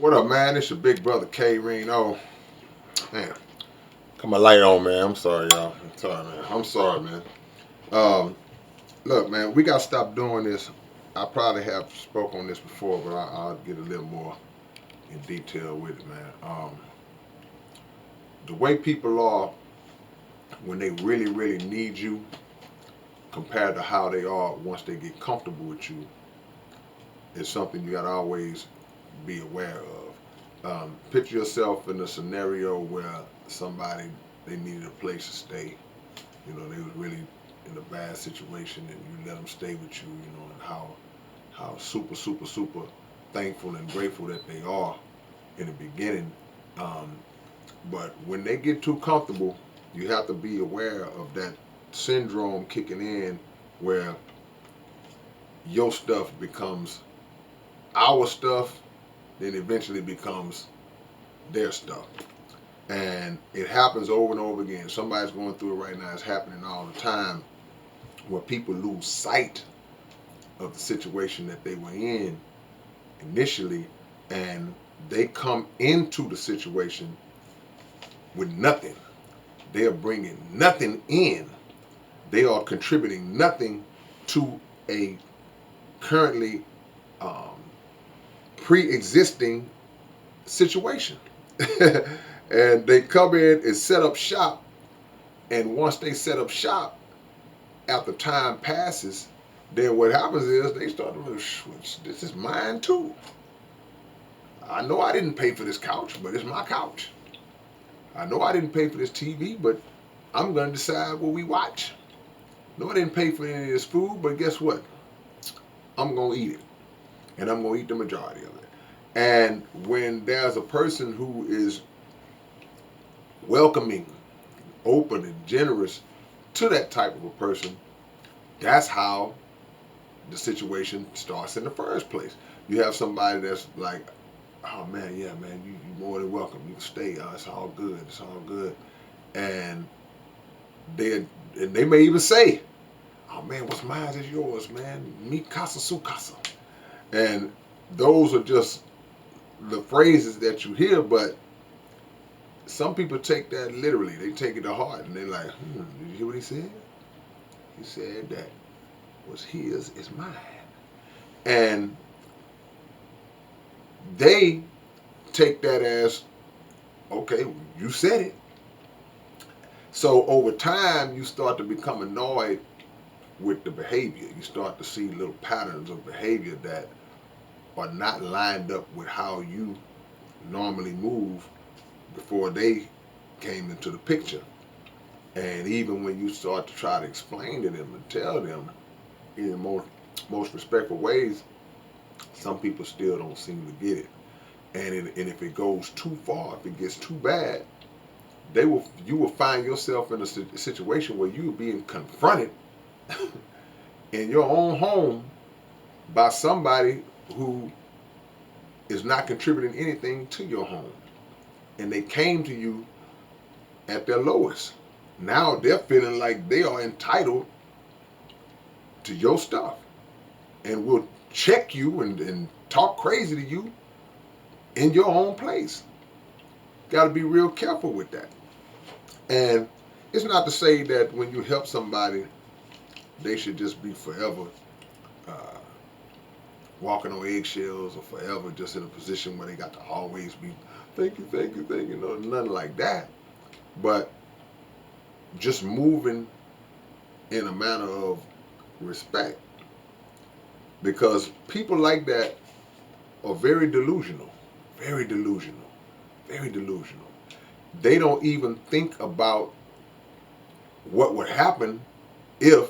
What up, man? It's your big brother K-Rino. Man, cut my light on, man. I'm sorry, y'all. I'm sorry, man. I'm sorry, man. Um, Look, man, we got to stop doing this. I probably have spoke on this before, but I'll get a little more in detail with it, man. The way people are when they really, really need you compared to how they are once they get comfortable with you is something you got to always be aware of. Picture yourself in a scenario where somebody they needed a place to stay. You know, they was really in a bad situation, and you let them stay with you. You know, and how super super super thankful and grateful that they are in the beginning. Um, but when they get too comfortable, you have to be aware of that syndrome kicking in, where your stuff becomes our stuff, then eventually becomes their stuff. And it happens over and over again. Somebody's going through it right now. It's happening all the time, where people lose sight of the situation that they were in initially, and they come into the situation with nothing. They are bringing nothing in. They are contributing nothing to a currently um, pre-existing situation. And they come in and set up shop, and once they set up shop, after time passes, then what happens is they start to switch. This is mine too. I know I didn't pay for this couch, but it's my couch. I know I didn't pay for this TV, but I'm going to decide what we watch. No, I didn't pay for any of this food, but guess what? I'm going to eat it, and I'm going to eat the majority of it. And when there's a person who is welcoming, open, and generous to that type of a person, that's how the situation starts in the first place. You have somebody that's like, oh man, yeah, man, you more than welcome. You can stay. It's all good. It's all good. And they may even say, oh man, what's mine is yours, man. Mi casa su casa. And those are just the phrases that you hear, but some people take that literally. They take it to heart, and they're like, did you hear what he said? He said that what's his is mine. And they take that as, okay, you said it. So over time, you start to become annoyed with the behavior. You start to see little patterns of behavior that are not lined up with how you normally move before they came into the picture. And even when you start to try to explain to them and tell them in the most respectful ways, some people still don't seem to get it. And if it goes too far, if it gets too bad, you will find yourself in a situation where you're being confronted in your own home by somebody who is not contributing anything to your home. And they came to you at their lowest. Now they're feeling like they are entitled to your stuff and will check you and talk crazy to you in your own place. Got to be real careful with that. And it's not to say that when you help somebody, they should just be forever uh, walking on eggshells or forever just in a position where they got to always be, thank you, thank you, thank you, no, nothing like that. But just moving in a manner of respect, because people like that are very delusional, very delusional, very delusional. They don't even think about what would happen if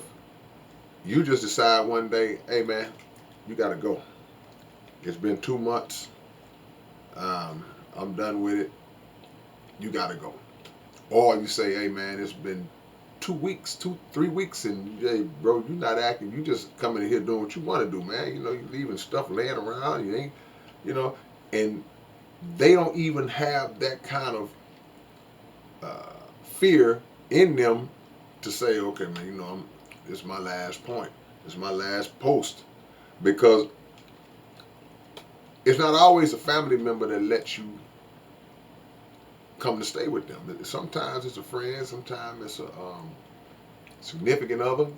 you just decide one day, hey man, you gotta go. It's been 2 months. I'm done with it. You gotta go. Or you say, hey man, it's been 2 weeks, 3 weeks, and hey bro, you not acting. You just coming in here doing what you want to do, man. You know, you leaving stuff laying around. You ain't, you know, and they don't even have that kind of fear in them to say, okay, man, you know, this is my last point. This is my last post. Because it's not always a family member that lets you come to stay with them. Sometimes it's a friend, sometimes it's a significant other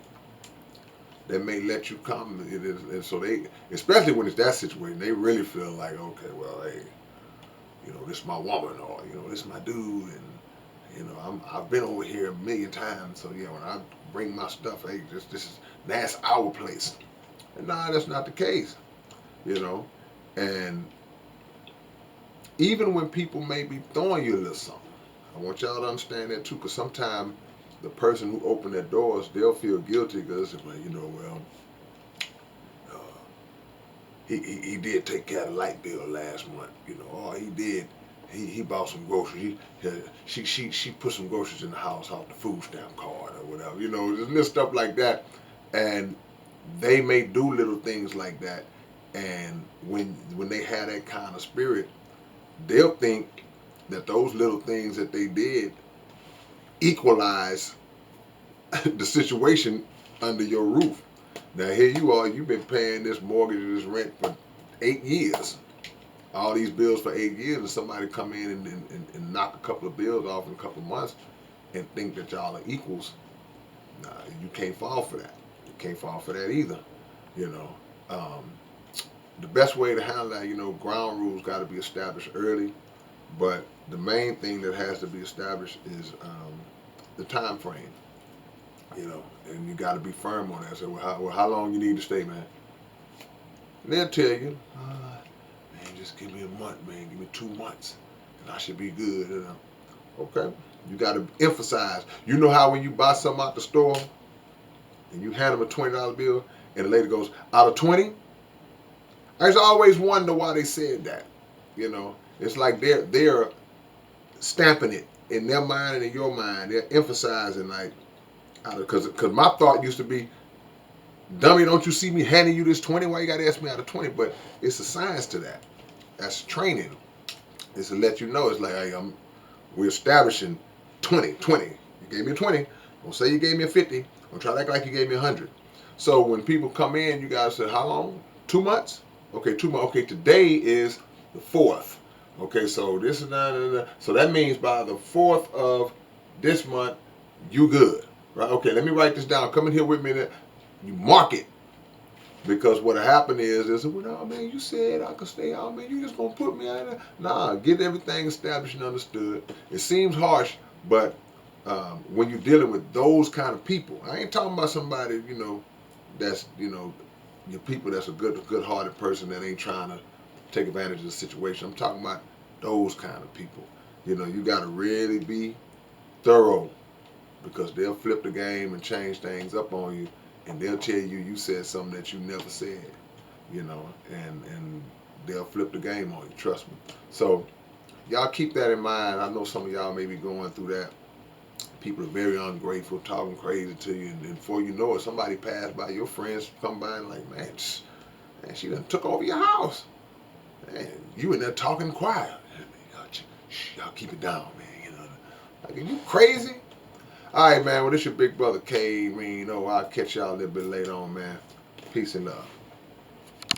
that may let you come. And so they, especially when it's that situation, they really feel like, okay, well, hey, this is my woman, or this is my dude, and I've been over here a million times. So yeah, when I bring my stuff, hey, that's our place. And nah, that's not the case, you know. And even when people may be throwing you a little something, I want y'all to understand that too, because sometimes the person who opened their doors, they'll feel guilty because it's like, well, uh, he did take care of the light bill last month, or he did. He bought some groceries. She put some groceries in the house off the food stamp card or whatever. Just little stuff like that. And they may do little things like that. And when they have that kind of spirit, they'll think that those little things that they did equalize the situation under your roof. Now here you are, you've been paying this mortgage or this rent for 8 years. All these bills for 8 years, and somebody come in and knock a couple of bills off in a couple of months and think that y'all are equals. Nah, you can't fall for that. You can't fall for that either. You know, um, the best way to handle that, ground rules got to be established early, but the main thing that has to be established is the time frame. And you got to be firm on that. So, how long you need to stay, man? And they'll tell you, man, just give me a month, man. Give me 2 months, and I should be good. Okay. You got to emphasize. You know how when you buy something out the store and you hand them a $20 bill, and the lady goes, out of 20? I just always wonder why they said that. It's like they're stamping it in their mind and in your mind. They're emphasizing like, because my thought used to be, dummy, don't you see me handing you this 20? Why you got to ask me out of 20? But it's a science to that. That's training. It's to let you know. It's like, hey, we're establishing 20. You gave me a 20. Don't say you gave me a 50. Don't try to act like you gave me 100. So when people come in, you guys say, how long? 2 months? Okay, 2 months. Okay, today is the 4th. Okay, so this is so that means by the 4th of this month, you good. Right? Okay, let me write this down. Come in here with me. You mark it. Because what happened is well, no, man, you said I could stay out, man. You just gonna put me out there? Nah, get everything established and understood. It seems harsh, but when you're dealing with those kind of people, I ain't talking about somebody, that's, your people that's a good-hearted person that ain't trying to take advantage of the situation. I'm talking about those kind of people. You got to really be thorough, because they'll flip the game and change things up on you, and they'll tell you said something that you never said, and they'll flip the game on you, trust me. So y'all keep that in mind. I know some of y'all may be going through that. People are very ungrateful, talking crazy to you, and before you know it, somebody passed by, your friends come by and like, man, she done took over your house. Man, you in there talking quiet. Y'all keep it down, man. Like, are you crazy? All right, man. Well, this your big brother K-Rino. I'll catch y'all a little bit later on, man. Peace and love.